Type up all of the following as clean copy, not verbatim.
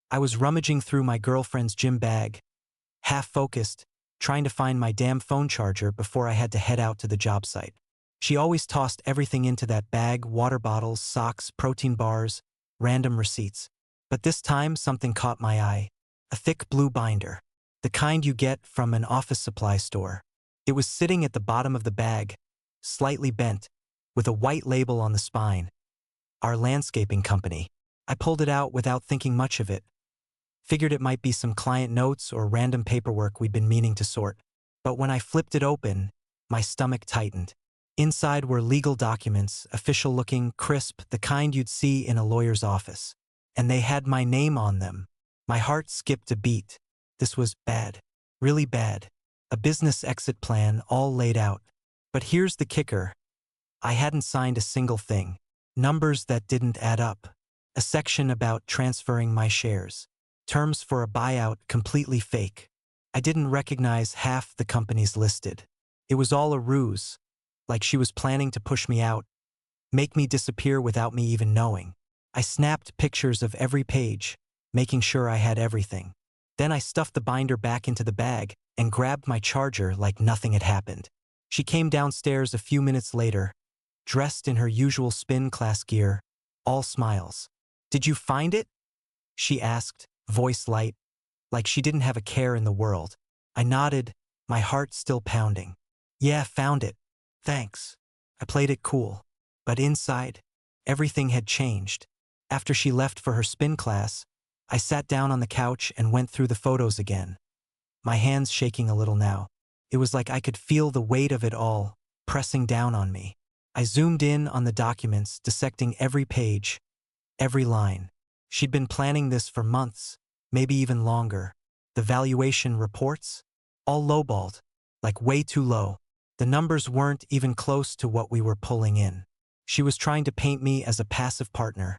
I was rummaging through my girlfriend's gym bag, half-focused, trying to find my damn phone charger before I had to head out to the job site. She always tossed everything into that bag: water bottles, socks, protein bars, random receipts. But this time something caught my eye. A thick blue binder. The kind you get from an office supply store. It was sitting at the bottom of the bag, slightly bent, with a white label on the spine. Our landscaping company. I pulled it out without thinking much of it. Figured it might be some client notes or random paperwork we'd been meaning to sort. But when I flipped it open, my stomach tightened. Inside were legal documents, official-looking, crisp, the kind you'd see in a lawyer's office. And they had my name on them. My heart skipped a beat. This was bad. Really bad. A business exit plan all laid out. But here's the kicker. I hadn't signed a single thing. Numbers that didn't add up. A section about transferring my shares. Terms for a buyout completely fake. I didn't recognize half the companies listed. It was all a ruse. Like she was planning to push me out, make me disappear without me even knowing. I snapped pictures of every page, making sure I had everything. Then I stuffed the binder back into the bag and grabbed my charger like nothing had happened. She came downstairs a few minutes later, dressed in her usual spin class gear, all smiles. "Did you find it?" she asked, voice light, like she didn't have a care in the world. I nodded, my heart still pounding. "Yeah, found it. Thanks." I played it cool. But inside, everything had changed. After she left for her spin class, I sat down on the couch and went through the photos again. My hands shaking a little now. It was like I could feel the weight of it all, pressing down on me. I zoomed in on the documents, dissecting every page, every line. She'd been planning this for months, maybe even longer. The valuation reports? All lowballed, like way too low. The numbers weren't even close to what we were pulling in. She was trying to paint me as a passive partner,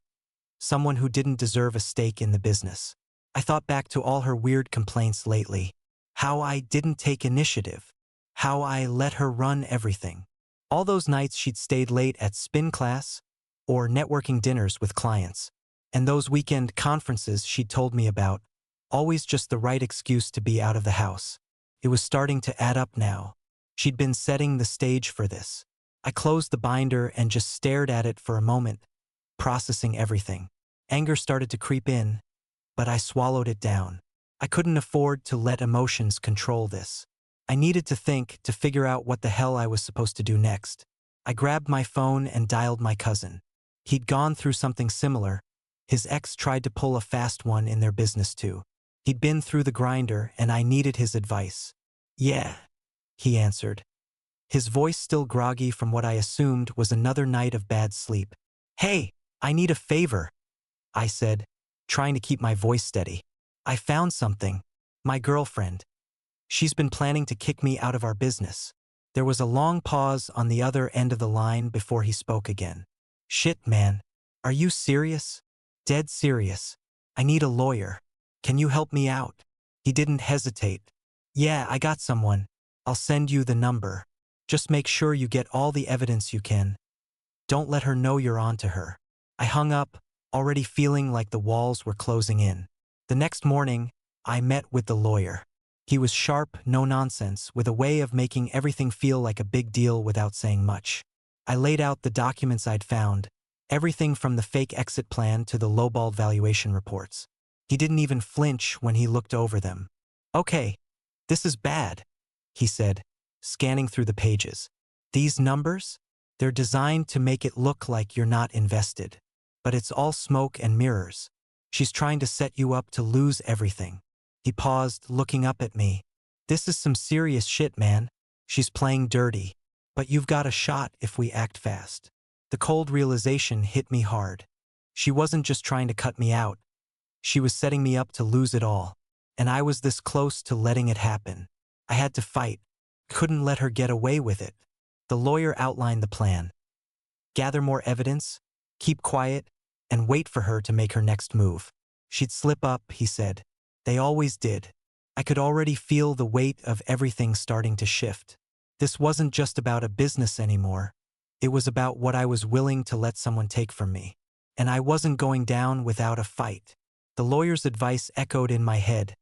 someone who didn't deserve a stake in the business. I thought back to all her weird complaints lately. How I didn't take initiative. How I let her run everything. All those nights she'd stayed late at spin class or networking dinners with clients. And those weekend conferences she'd told me about, always just the right excuse to be out of the house. It was starting to add up now. She'd been setting the stage for this. I closed the binder and just stared at it for a moment, processing everything. Anger started to creep in, but I swallowed it down. I couldn't afford to let emotions control this. I needed to think, to figure out what the hell I was supposed to do next. I grabbed my phone and dialed my cousin. He'd gone through something similar. His ex tried to pull a fast one in their business too. He'd been through the grinder and I needed his advice. "Yeah," he answered, his voice still groggy from what I assumed was another night of bad sleep. "Hey, I need a favor," I said, trying to keep my voice steady. "I found something. My girlfriend. She's been planning to kick me out of our business." There was a long pause on the other end of the line before he spoke again. "Shit, man. Are you serious?" "Dead serious. I need a lawyer. Can you help me out?" He didn't hesitate. "Yeah, I got someone. I'll send you the number. Just make sure you get all the evidence you can. Don't let her know you're on to her." I hung up, already feeling like the walls were closing in. The next morning, I met with the lawyer. He was sharp, no nonsense, with a way of making everything feel like a big deal without saying much. I laid out the documents I'd found, everything from the fake exit plan to the lowballed valuation reports. He didn't even flinch when he looked over them. "Okay, this is bad," he said, scanning through the pages. "These numbers? They're designed to make it look like you're not invested. But it's all smoke and mirrors. She's trying to set you up to lose everything." He paused, looking up at me. "This is some serious shit, man. She's playing dirty. But you've got a shot if we act fast." The cold realization hit me hard. She wasn't just trying to cut me out. She was setting me up to lose it all. And I was this close to letting it happen. I had to fight. Couldn't let her get away with it. The lawyer outlined the plan. Gather more evidence, keep quiet, and wait for her to make her next move. She'd slip up, he said. They always did. I could already feel the weight of everything starting to shift. This wasn't just about a business anymore. It was about what I was willing to let someone take from me. And I wasn't going down without a fight. The lawyer's advice echoed in my head.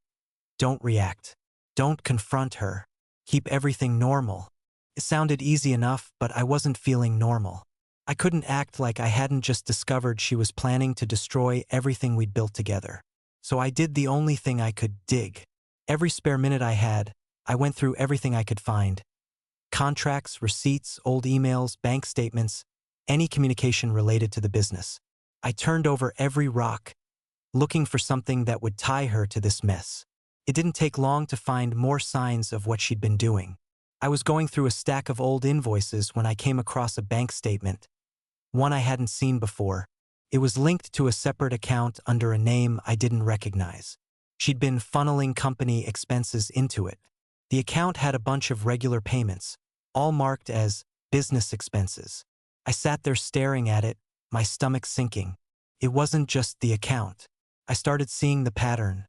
Don't react. Don't confront her. Keep everything normal. It sounded easy enough, but I wasn't feeling normal. I couldn't act like I hadn't just discovered she was planning to destroy everything we'd built together. So I did the only thing I could: dig. Every spare minute I had, I went through everything I could find. Contracts, receipts, old emails, bank statements, any communication related to the business. I turned over every rock, looking for something that would tie her to this mess. It didn't take long to find more signs of what she'd been doing. I was going through a stack of old invoices when I came across a bank statement, one I hadn't seen before. It was linked to a separate account under a name I didn't recognize. She'd been funneling company expenses into it. The account had a bunch of regular payments, all marked as business expenses. I sat there staring at it, my stomach sinking. It wasn't just the account. I started seeing the pattern.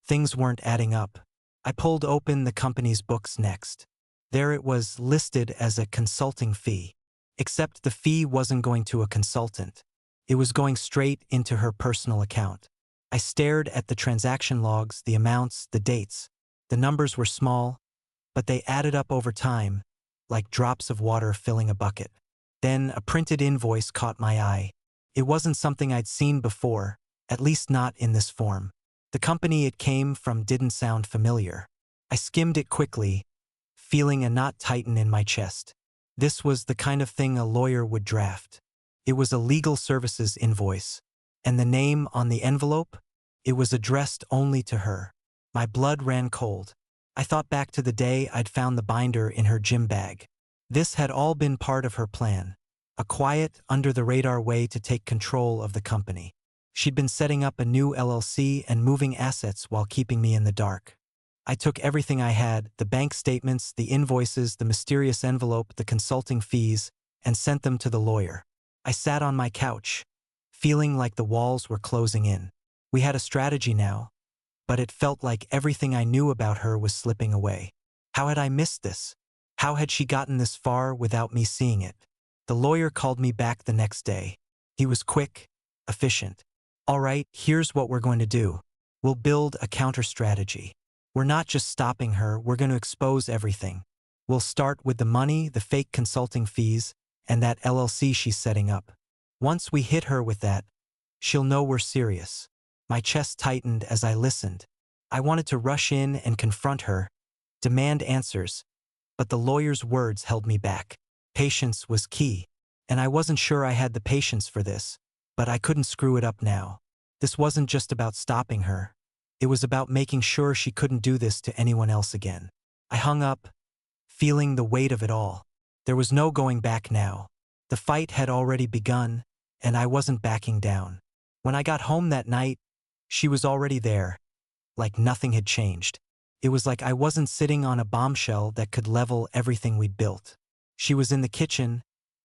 Things weren't adding up. I pulled open the company's books next. There it was, listed as a consulting fee. Except the fee wasn't going to a consultant. It was going straight into her personal account. I stared at the transaction logs, the amounts, the dates. The numbers were small, but they added up over time, like drops of water filling a bucket. Then a printed invoice caught my eye. It wasn't something I'd seen before, at least not in this form. The company it came from didn't sound familiar. I skimmed it quickly, feeling a knot tighten in my chest. This was the kind of thing a lawyer would draft. It was a legal services invoice. And the name on the envelope? It was addressed only to her. My blood ran cold. I thought back to the day I'd found the binder in her gym bag. This had all been part of her plan. A quiet, under-the-radar way to take control of the company. She'd been setting up a new LLC and moving assets while keeping me in the dark. I took everything I had, the bank statements, the invoices, the mysterious envelope, the consulting fees, and sent them to the lawyer. I sat on my couch, feeling like the walls were closing in. We had a strategy now, but it felt like everything I knew about her was slipping away. How had I missed this? How had she gotten this far without me seeing it? The lawyer called me back the next day. He was quick, efficient. All right, here's what we're going to do. We'll build a counter-strategy. We're not just stopping her, we're going to expose everything. We'll start with the money, the fake consulting fees, and that LLC she's setting up. Once we hit her with that, she'll know we're serious. My chest tightened as I listened. I wanted to rush in and confront her, demand answers, but the lawyer's words held me back. Patience was key, and I wasn't sure I had the patience for this, but I couldn't screw it up now. This wasn't just about stopping her. It was about making sure she couldn't do this to anyone else again. I hung up, feeling the weight of it all. There was no going back now. The fight had already begun, and I wasn't backing down. When I got home that night, she was already there, like nothing had changed. It was like I wasn't sitting on a bombshell that could level everything we'd built. She was in the kitchen,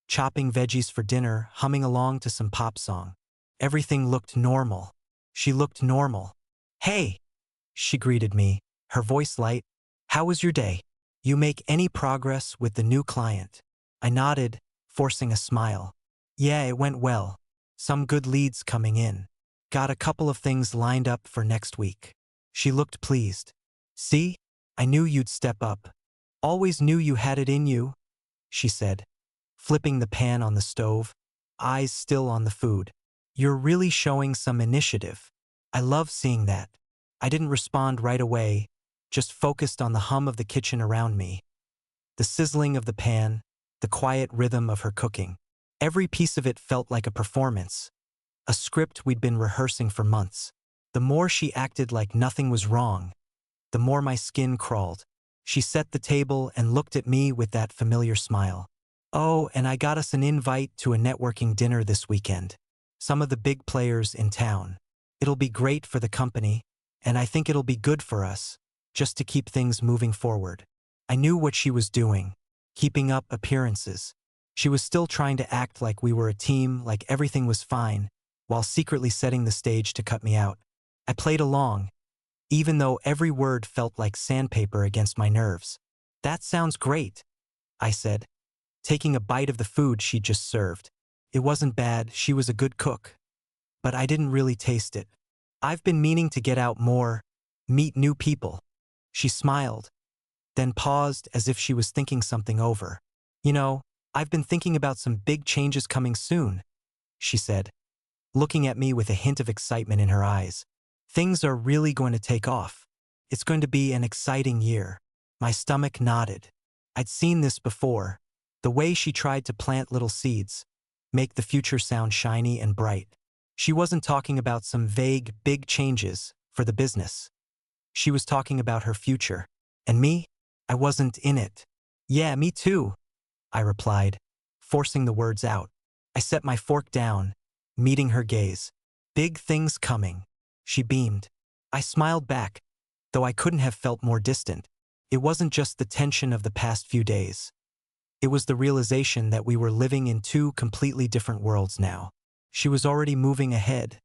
chopping veggies for dinner, humming along to some pop song. Everything looked normal. She looked normal. "Hey," she greeted me, her voice light. "How was your day? You make any progress with the new client?" I nodded, forcing a smile. "Yeah, it went well. Some good leads coming in. Got a couple of things lined up for next week." She looked pleased. "See? I knew you'd step up. Always knew you had it in you," she said, flipping the pan on the stove, eyes still on the food. "You're really showing some initiative. I love seeing that." I didn't respond right away, just focused on the hum of the kitchen around me. The sizzling of the pan, the quiet rhythm of her cooking. Every piece of it felt like a performance, a script we'd been rehearsing for months. The more she acted like nothing was wrong, the more my skin crawled. She set the table and looked at me with that familiar smile. "Oh, and I got us an invite to a networking dinner this weekend. Some of the big players in town. It'll be great for the company, and I think it'll be good for us, just to keep things moving forward." I knew what she was doing, keeping up appearances. She was still trying to act like we were a team, like everything was fine, while secretly setting the stage to cut me out. I played along, even though every word felt like sandpaper against my nerves. "That sounds great," I said, taking a bite of the food she'd just served. It wasn't bad, she was a good cook. But I didn't really taste it. I've been meaning to get out more, meet new people. She smiled, then paused as if she was thinking something over. You know, I've been thinking about some big changes coming soon, she said, looking at me with a hint of excitement in her eyes. Things are really going to take off. It's going to be an exciting year. My stomach nodded. I'd seen this before. The way she tried to plant little seeds, make the future sound shiny and bright. She wasn't talking about some vague, big changes for the business. She was talking about her future. And me? I wasn't in it. Yeah, me too, I replied, forcing the words out. I set my fork down, meeting her gaze. Big things coming. She beamed. I smiled back, though I couldn't have felt more distant. It wasn't just the tension of the past few days. It was the realization that we were living in two completely different worlds now. She was already moving ahead,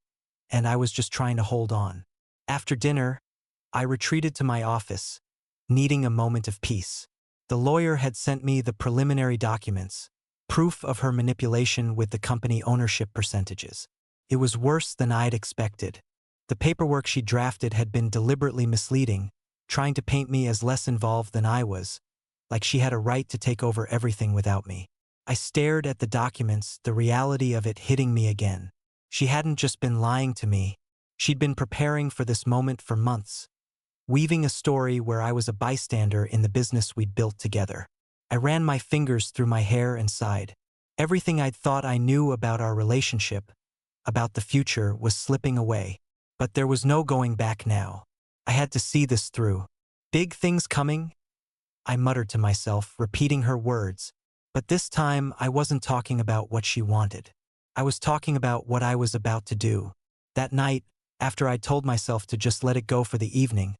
and I was just trying to hold on. After dinner, I retreated to my office, needing a moment of peace. The lawyer had sent me the preliminary documents, proof of her manipulation with the company ownership percentages. It was worse than I'd expected. The paperwork she drafted had been deliberately misleading, trying to paint me as less involved than I was, like she had a right to take over everything without me. I stared at the documents, the reality of it hitting me again. She hadn't just been lying to me. She'd been preparing for this moment for months, weaving a story where I was a bystander in the business we'd built together. I ran my fingers through my hair and sighed. Everything I'd thought I knew about our relationship, about the future, was slipping away. But there was no going back now. I had to see this through. Big things coming? I muttered to myself, repeating her words. But this time, I wasn't talking about what she wanted. I was talking about what I was about to do. That night, after I'd told myself to just let it go for the evening,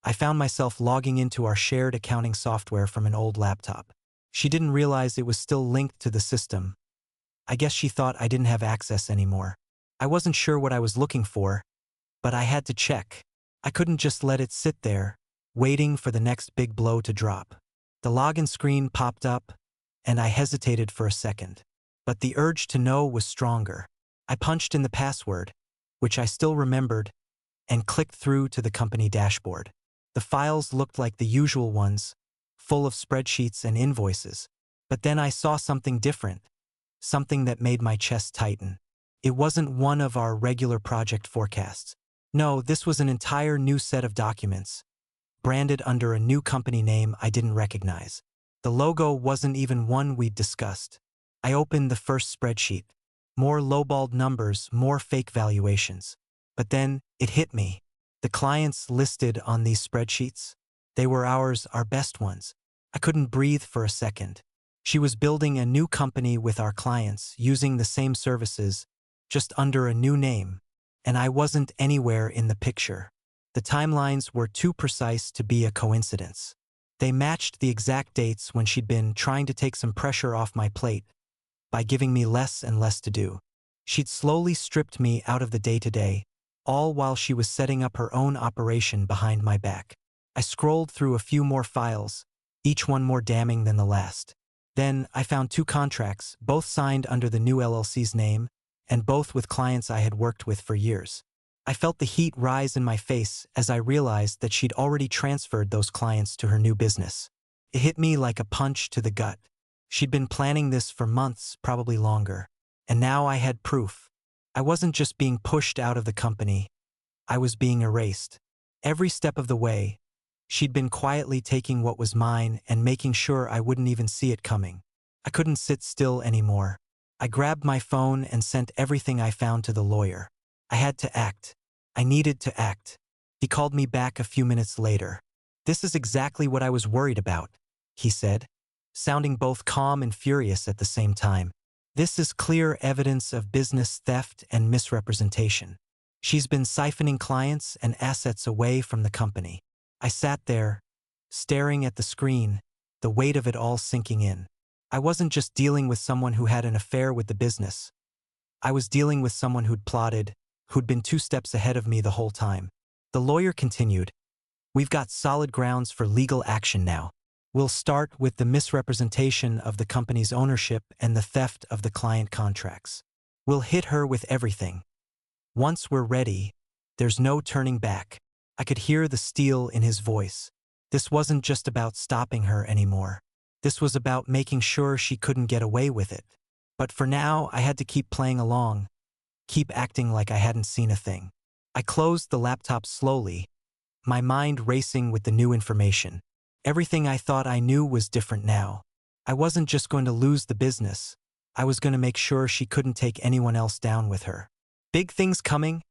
I found myself logging into our shared accounting software from an old laptop. She didn't realize it was still linked to the system. I guess she thought I didn't have access anymore. I wasn't sure what I was looking for, but I had to check. I couldn't just let it sit there, waiting for the next big blow to drop. The login screen popped up, and I hesitated for a second. But the urge to know was stronger. I punched in the password, which I still remembered, and clicked through to the company dashboard. The files looked like the usual ones, full of spreadsheets and invoices. But then I saw something different, something that made my chest tighten. It wasn't one of our regular project forecasts. No, this was an entire new set of documents, branded under a new company name I didn't recognize. The logo wasn't even one we'd discussed. I opened the first spreadsheet. More lowballed numbers, more fake valuations. But then, it hit me. The clients listed on these spreadsheets, they were ours, our best ones. I couldn't breathe for a second. She was building a new company with our clients, using the same services, just under a new name. And I wasn't anywhere in the picture. The timelines were too precise to be a coincidence. They matched the exact dates when she'd been trying to take some pressure off my plate by giving me less and less to do. She'd slowly stripped me out of the day-to-day, all while she was setting up her own operation behind my back. I scrolled through a few more files, each one more damning than the last. Then I found 2 contracts, both signed under the new LLC's name, and both with clients I had worked with for years. I felt the heat rise in my face as I realized that she'd already transferred those clients to her new business. It hit me like a punch to the gut. She'd been planning this for months, probably longer. And now I had proof. I wasn't just being pushed out of the company. I was being erased. Every step of the way, she'd been quietly taking what was mine and making sure I wouldn't even see it coming. I couldn't sit still anymore. I grabbed my phone and sent everything I found to the lawyer. I had to act. I needed to act. He called me back a few minutes later. "This is exactly what I was worried about," he said, sounding both calm and furious at the same time. "This is clear evidence of business theft and misrepresentation. She's been siphoning clients and assets away from the company." I sat there, staring at the screen, the weight of it all sinking in. I wasn't just dealing with someone who had an affair with the business. I was dealing with someone who'd plotted, who'd been 2 steps ahead of me the whole time. The lawyer continued, "We've got solid grounds for legal action now. We'll start with the misrepresentation of the company's ownership and the theft of the client contracts. We'll hit her with everything. Once we're ready, There's no turning back. I could hear the steel in his voice. This wasn't just about stopping her anymore. This was about making sure she couldn't get away with it. But for now, I had to keep playing along, keep acting like I hadn't seen a thing. I closed the laptop slowly, my mind racing with the new information. Everything I thought I knew was different now. I wasn't just going to lose the business. I was going to make sure she couldn't take anyone else down with her. Big things coming?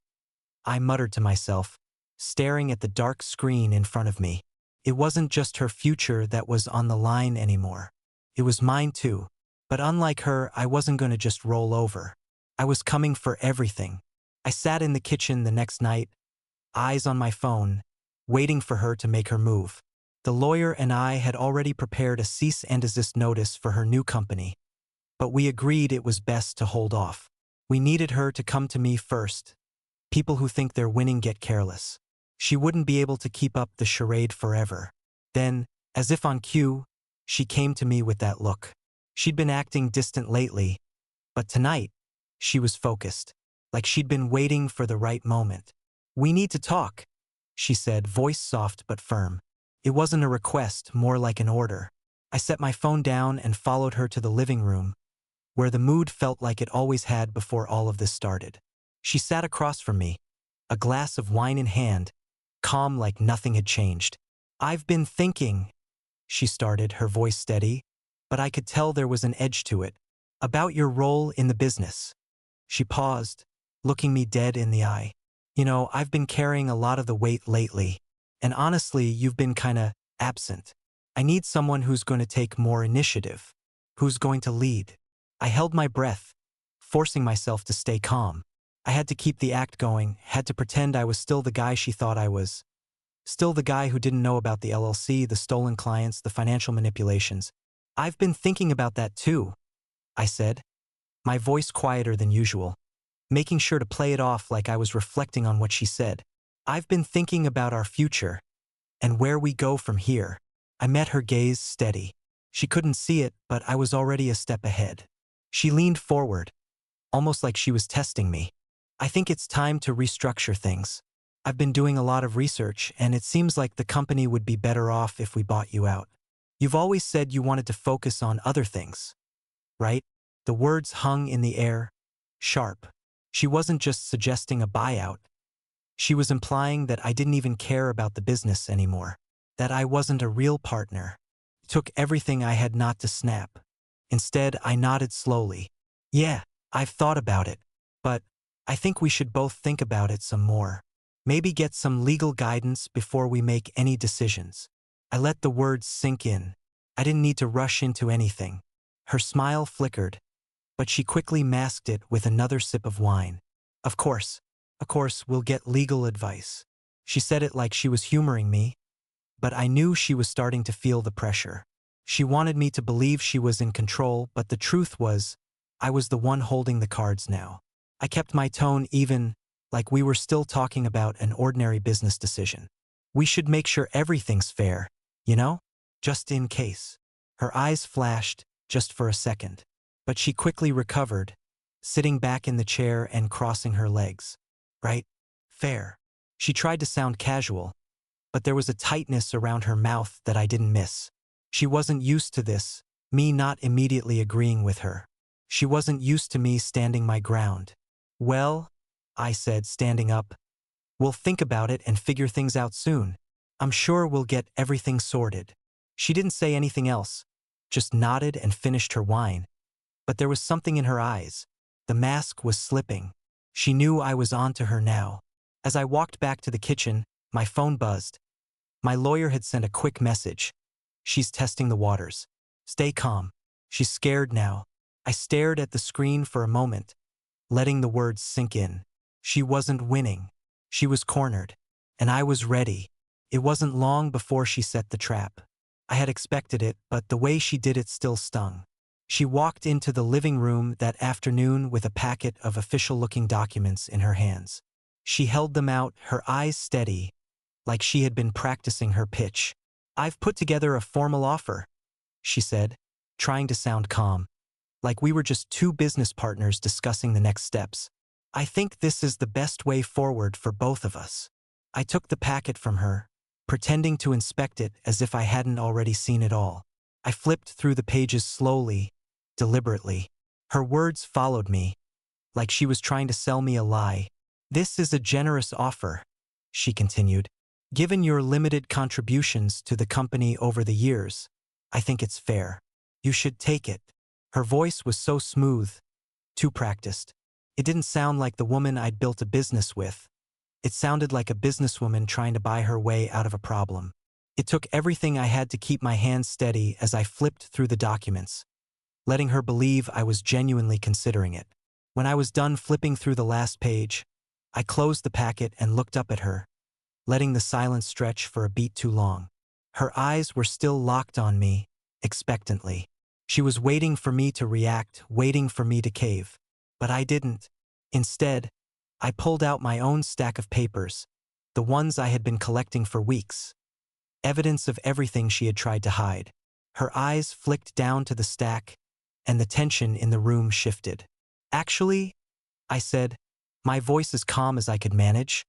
I muttered to myself, staring at the dark screen in front of me. It wasn't just her future that was on the line anymore. It was mine too. But unlike her, I wasn't going to just roll over. I was coming for everything. I sat in the kitchen the next night, eyes on my phone, waiting for her to make her move. The lawyer and I had already prepared a cease and desist notice for her new company, but we agreed it was best to hold off. We needed her to come to me first. People who think they're winning get careless. She wouldn't be able to keep up the charade forever. Then, as if on cue, she came to me with that look. She'd been acting distant lately, but tonight, she was focused, like she'd been waiting for the right moment. "We need to talk," she said, voice soft but firm. It wasn't a request, more like an order. I set my phone down and followed her to the living room, where the mood felt like it always had before all of this started. She sat across from me, a glass of wine in hand, calm like nothing had changed. "I've been thinking," she started, her voice steady, but I could tell there was an edge to it, "about your role in the business." She paused, looking me dead in the eye. "You know, I've been carrying a lot of the weight lately, and honestly, you've been kinda absent. I need someone who's going to take more initiative, who's going to lead." I held my breath, forcing myself to stay calm. I had to keep the act going, had to pretend I was still the guy she thought I was. Still the guy who didn't know about the LLC, the stolen clients, the financial manipulations. "I've been thinking about that too," I said, my voice quieter than usual, making sure to play it off like I was reflecting on what she said. "I've been thinking about our future and where we go from here." I met her gaze steady. She couldn't see it, but I was already a step ahead. She leaned forward, almost like she was testing me. "I think it's time to restructure things. I've been doing a lot of research, and it seems like the company would be better off if we bought you out. You've always said you wanted to focus on other things, right?" The words hung in the air, sharp. She wasn't just suggesting a buyout. She was implying that I didn't even care about the business anymore, that I wasn't a real partner. It took everything I had not to snap. Instead, I nodded slowly. "Yeah, I've thought about it, but I think we should both think about it some more. Maybe get some legal guidance before we make any decisions." I let the words sink in. I didn't need to rush into anything. Her smile flickered, but she quickly masked it with another sip of wine. Of course, we'll get legal advice." She said it like she was humoring me, but I knew she was starting to feel the pressure. She wanted me to believe she was in control, but the truth was, I was the one holding the cards now. I kept my tone even, like we were still talking about an ordinary business decision. "We should make sure everything's fair, you know? Just in case." Her eyes flashed, just for a second. But she quickly recovered, sitting back in the chair and crossing her legs. "Right? Fair." She tried to sound casual, but there was a tightness around her mouth that I didn't miss. She wasn't used to this, me not immediately agreeing with her. She wasn't used to me standing my ground. "Well," I said, standing up, "we'll think about it and figure things out soon. I'm sure we'll get everything sorted." She didn't say anything else, just nodded and finished her wine. But there was something in her eyes. The mask was slipping. She knew I was on to her now. As I walked back to the kitchen, my phone buzzed. My lawyer had sent a quick message. "She's testing the waters. Stay calm. She's scared now." I stared at the screen for a moment, letting the words sink in. She wasn't winning. She was cornered. And I was ready. It wasn't long before she set the trap. I had expected it, but the way she did it still stung. She walked into the living room that afternoon with a packet of official-looking documents in her hands. She held them out, her eyes steady, like she had been practicing her pitch. "I've put together a formal offer," she said, trying to sound calm, like we were just two business partners discussing the next steps. I think this is the best way forward for both of us. I took the packet from her, pretending to inspect it as if I hadn't already seen it all. I flipped through the pages slowly, deliberately. Her words followed me, like she was trying to sell me a lie. "This is a generous offer," she continued. "Given your limited contributions to the company over the years, I think it's fair. You should take it." Her voice was so smooth, too practiced. It didn't sound like the woman I'd built a business with. It sounded like a businesswoman trying to buy her way out of a problem. It took everything I had to keep my hands steady as I flipped through the documents, letting her believe I was genuinely considering it. When I was done flipping through the last page, I closed the packet and looked up at her, letting the silence stretch for a beat too long. Her eyes were still locked on me, expectantly. She was waiting for me to react, waiting for me to cave. But I didn't. Instead, I pulled out my own stack of papers, the ones I had been collecting for weeks. Evidence of everything she had tried to hide. Her eyes flicked down to the stack, and the tension in the room shifted. "Actually," I said, my voice as calm as I could manage,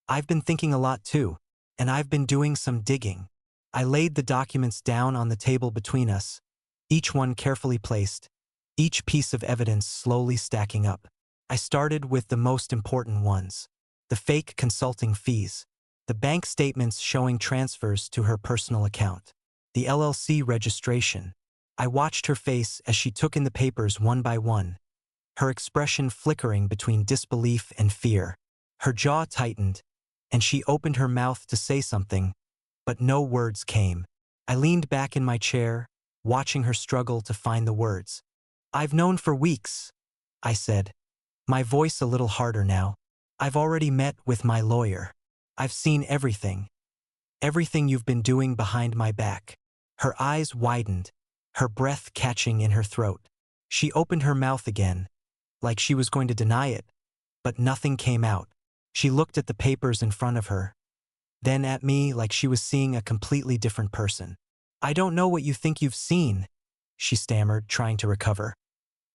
"I've been thinking a lot too, and I've been doing some digging." I laid the documents down on the table between us, each one carefully placed, each piece of evidence slowly stacking up. I started with the most important ones: the fake consulting fees, the bank statements showing transfers to her personal account, the LLC registration. I watched her face as she took in the papers one by one, her expression flickering between disbelief and fear. Her jaw tightened, and she opened her mouth to say something, but no words came. I leaned back in my chair, watching her struggle to find the words. "I've known for weeks," I said, my voice a little harder now. "I've already met with my lawyer. I've seen everything. Everything you've been doing behind my back." Her eyes widened, her breath catching in her throat. She opened her mouth again, like she was going to deny it, but nothing came out. She looked at the papers in front of her, then at me like she was seeing a completely different person. "I don't know what you think you've seen," she stammered, trying to recover.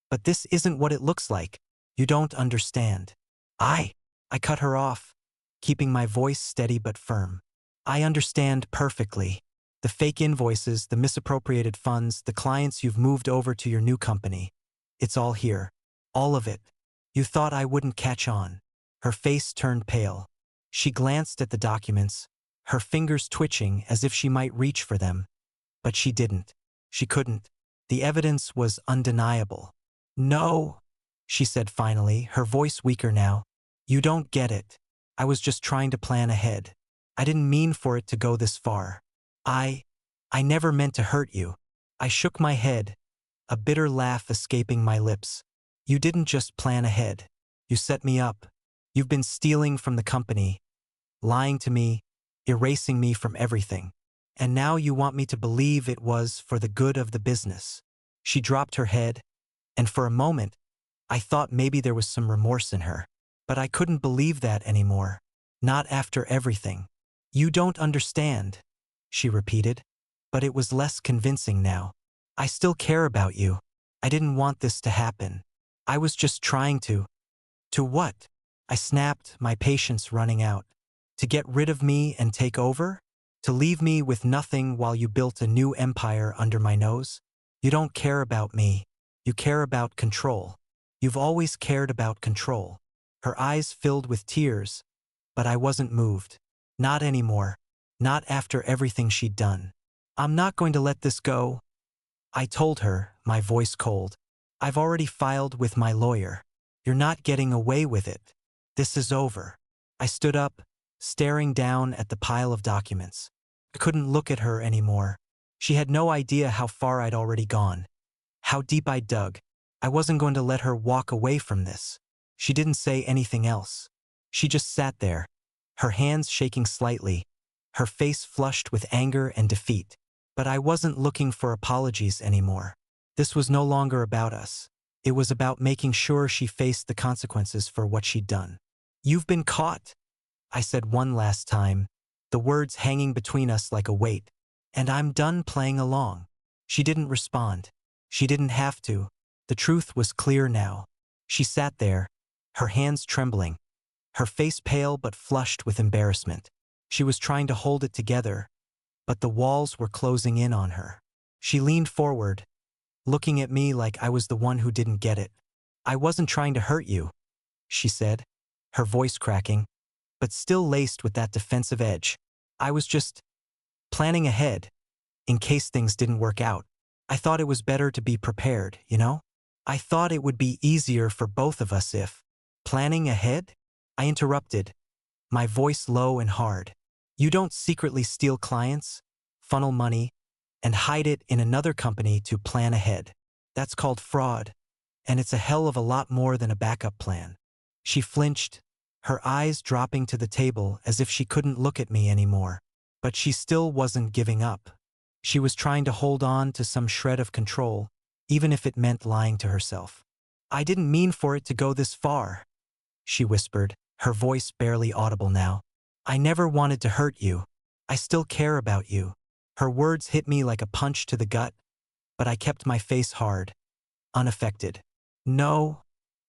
"But this isn't what it looks like. You don't understand." I cut her off, keeping my voice steady but firm. "I understand perfectly. The fake invoices, the misappropriated funds, the clients you've moved over to your new company. It's all here. All of it. You thought I wouldn't catch on." Her face turned pale. She glanced at the documents, her fingers twitching as if she might reach for them. But she didn't. She couldn't. The evidence was undeniable. "No," she said finally, her voice weaker now. "You don't get it. I was just trying to plan ahead. I didn't mean for it to go this far. I never meant to hurt you." I shook my head, a bitter laugh escaping my lips. "You didn't just plan ahead. You set me up. You've been stealing from the company, lying to me, erasing me from everything. And now you want me to believe it was for the good of the business." She dropped her head, and for a moment, I thought maybe there was some remorse in her. But I couldn't believe that anymore. Not after everything. "You don't understand," she repeated, but it was less convincing now. "I still care about you. I didn't want this to happen. I was just trying to." "To what?" I snapped, my patience running out. "To get rid of me and take over? To leave me with nothing while you built a new empire under my nose? You don't care about me. You care about control. You've always cared about control." Her eyes filled with tears, but I wasn't moved. Not anymore. Not after everything she'd done. "I'm not going to let this go," I told her, my voice cold. "I've already filed with my lawyer. You're not getting away with it. This is over." I stood up, staring down at the pile of documents. I couldn't look at her anymore. She had no idea how far I'd already gone, how deep I'd dug. I wasn't going to let her walk away from this. She didn't say anything else. She just sat there, her hands shaking slightly, her face flushed with anger and defeat. But I wasn't looking for apologies anymore. This was no longer about us. It was about making sure she faced the consequences for what she'd done. "You've been caught," I said one last time, the words hanging between us like a weight. "And I'm done playing along." She didn't respond. She didn't have to. The truth was clear now. She sat there, her hands trembling, her face pale but flushed with embarrassment. She was trying to hold it together, but the walls were closing in on her. She leaned forward, looking at me like I was the one who didn't get it. "I wasn't trying to hurt you," she said, her voice cracking, but still laced with that defensive edge. "I was just planning ahead, in case things didn't work out. I thought it was better to be prepared, you know? I thought it would be easier for both of us if—" "Planning ahead?" I interrupted, my voice low and hard. "You don't secretly steal clients, funnel money, and hide it in another company to plan ahead. That's called fraud, and it's a hell of a lot more than a backup plan." She flinched, her eyes dropping to the table as if she couldn't look at me anymore. But she still wasn't giving up. She was trying to hold on to some shred of control, even if it meant lying to herself. "I didn't mean for it to go this far," she whispered, her voice barely audible now. "I never wanted to hurt you. I still care about you." Her words hit me like a punch to the gut, but I kept my face hard, unaffected. "No,"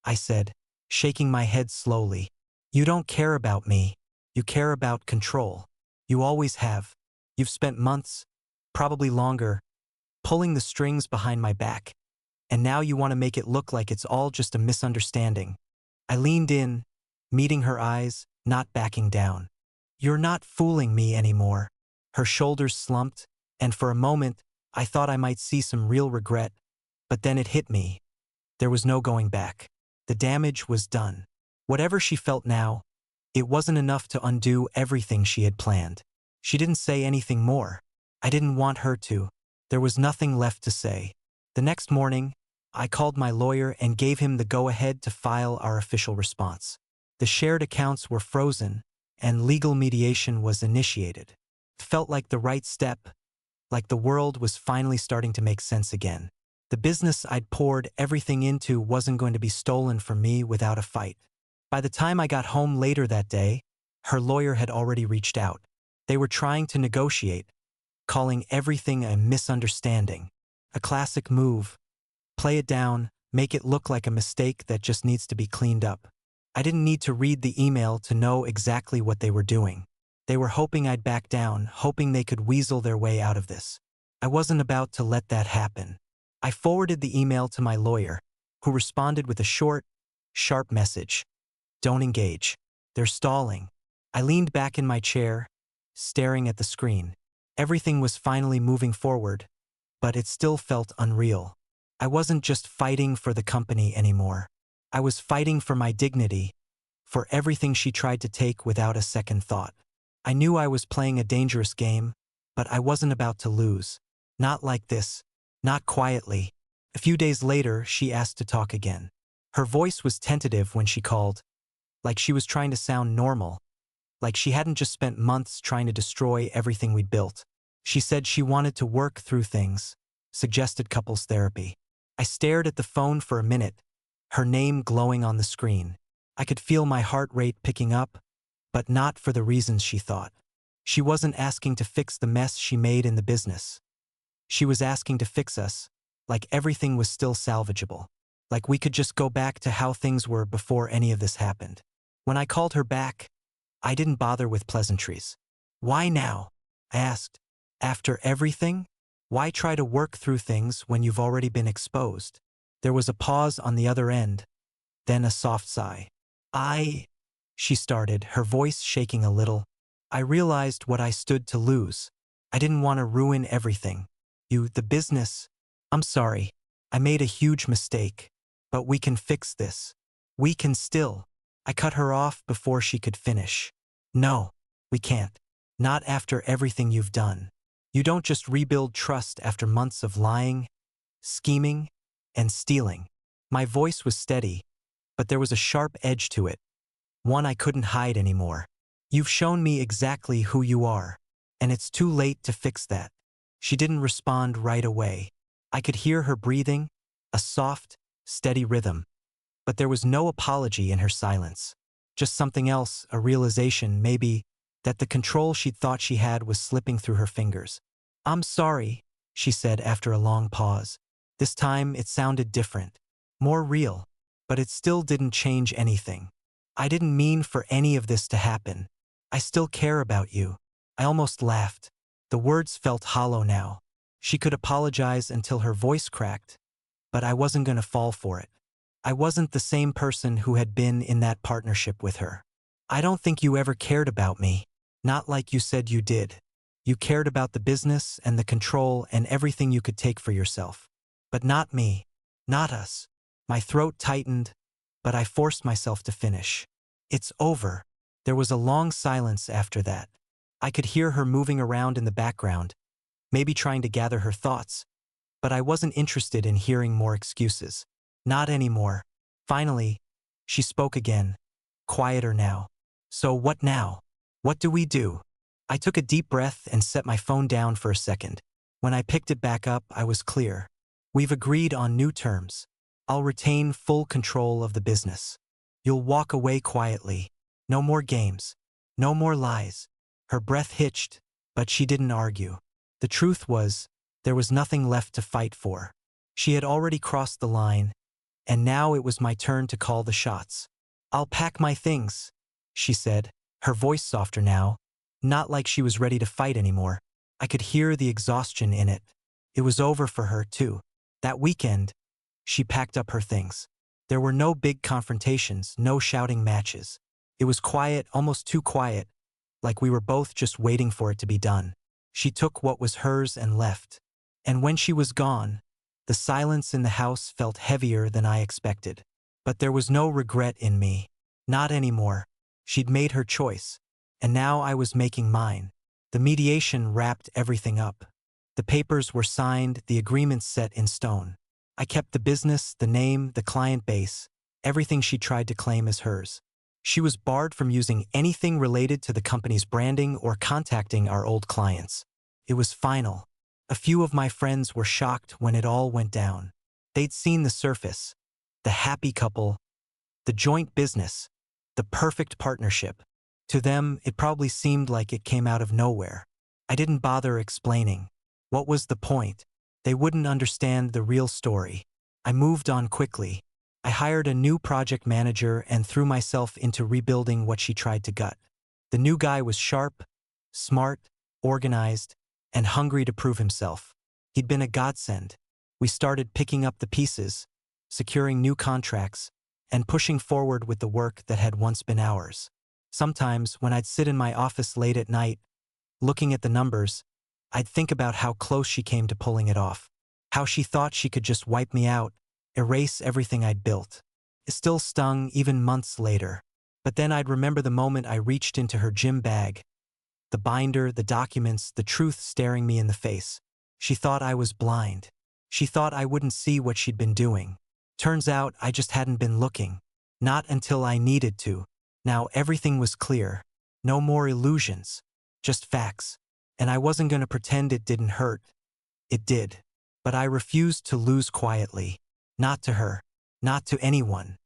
I said, shaking my head slowly. "You don't care about me. You care about control. You always have. You've spent months, probably longer, pulling the strings behind my back, and now you want to make it look like it's all just a misunderstanding." I leaned in, meeting her eyes, not backing down. "You're not fooling me anymore." Her shoulders slumped, and for a moment, I thought I might see some real regret, but then it hit me. There was no going back. The damage was done. Whatever she felt now, it wasn't enough to undo everything she had planned. She didn't say anything more. I didn't want her to. There was nothing left to say. The next morning, I called my lawyer and gave him the go-ahead to file our official response. The shared accounts were frozen, and legal mediation was initiated. It felt like the right step, like the world was finally starting to make sense again. The business I'd poured everything into wasn't going to be stolen from me without a fight. By the time I got home later that day, her lawyer had already reached out. They were trying to negotiate, calling everything a misunderstanding. A classic move. Play it down, make it look like a mistake that just needs to be cleaned up. I didn't need to read the email to know exactly what they were doing. They were hoping I'd back down, hoping they could weasel their way out of this. I wasn't about to let that happen. I forwarded the email to my lawyer, who responded with a short, sharp message. "Don't engage. They're stalling." I leaned back in my chair, staring at the screen. Everything was finally moving forward, but it still felt unreal. I wasn't just fighting for the company anymore. I was fighting for my dignity, for everything she tried to take without a second thought. I knew I was playing a dangerous game, but I wasn't about to lose. Not like this. Not quietly. A few days later, she asked to talk again. Her voice was tentative when she called, like she was trying to sound normal, like she hadn't just spent months trying to destroy everything we'd built. She said she wanted to work through things, suggested couples therapy. I stared at the phone for a minute, her name glowing on the screen. I could feel my heart rate picking up, but not for the reasons she thought. She wasn't asking to fix the mess she made in the business. She was asking to fix us, like everything was still salvageable, like we could just go back to how things were before any of this happened. When I called her back, I didn't bother with pleasantries. "Why now?" I asked. "After everything? Why try to work through things when you've already been exposed?" There was a pause on the other end, then a soft sigh. She started, her voice shaking a little. "I realized what I stood to lose. I didn't want to ruin everything. The business. I'm sorry. I made a huge mistake. But we can fix this. We can still." I cut her off before she could finish. "No, we can't. Not after everything you've done. You don't just rebuild trust after months of lying, scheming, and stealing." My voice was steady, but there was a sharp edge to it, one I couldn't hide anymore. "You've shown me exactly who you are, and it's too late to fix that." She didn't respond right away. I could hear her breathing, a soft, steady rhythm. But there was no apology in her silence. Just something else, a realization, maybe, that the control she'd thought she had was slipping through her fingers. "I'm sorry," she said after a long pause. This time it sounded different, more real. But it still didn't change anything. I didn't mean for any of this to happen. I still care about you. I almost laughed. The words felt hollow now. She could apologize until her voice cracked, but I wasn't going to fall for it. I wasn't the same person who had been in that partnership with her. I don't think you ever cared about me. Not like you said you did. You cared about the business and the control and everything you could take for yourself. But not me. Not us. My throat tightened, but I forced myself to finish. It's over. There was a long silence after that. I could hear her moving around in the background, maybe trying to gather her thoughts, but I wasn't interested in hearing more excuses. Not anymore. Finally, she spoke again, quieter now. So what now? What do we do? I took a deep breath and set my phone down for a second. When I picked it back up, I was clear. We've agreed on new terms. I'll retain full control of the business. You'll walk away quietly. No more games. No more lies. Her breath hitched, but she didn't argue. The truth was, there was nothing left to fight for. She had already crossed the line, and now it was my turn to call the shots. I'll pack my things, she said, her voice softer now, not like she was ready to fight anymore. I could hear the exhaustion in it. It was over for her, too. That weekend, she packed up her things. There were no big confrontations, no shouting matches. It was quiet, almost too quiet, like we were both just waiting for it to be done. She took what was hers and left. And when she was gone, the silence in the house felt heavier than I expected. But there was no regret in me. Not anymore. She'd made her choice, and now I was making mine. The mediation wrapped everything up. The papers were signed, the agreements set in stone. I kept the business, the name, the client base, everything she tried to claim as hers. She was barred from using anything related to the company's branding or contacting our old clients. It was final. A few of my friends were shocked when it all went down. They'd seen the surface, the happy couple, the joint business, the perfect partnership. To them, it probably seemed like it came out of nowhere. I didn't bother explaining. What was the point? They wouldn't understand the real story. I moved on quickly. I hired a new project manager and threw myself into rebuilding what she tried to gut. The new guy was sharp, smart, organized, and hungry to prove himself. He'd been a godsend. We started picking up the pieces, securing new contracts, and pushing forward with the work that had once been ours. Sometimes, when I'd sit in my office late at night, looking at the numbers, I'd think about how close she came to pulling it off. How she thought she could just wipe me out, erase everything I'd built. It still stung even months later. But then I'd remember the moment I reached into her gym bag. The binder, the documents, the truth staring me in the face. She thought I was blind. She thought I wouldn't see what she'd been doing. Turns out I just hadn't been looking. Not until I needed to. Now everything was clear. No more illusions. Just facts. And I wasn't going to pretend it didn't hurt. It did. But I refused to lose quietly. Not to her. Not to anyone.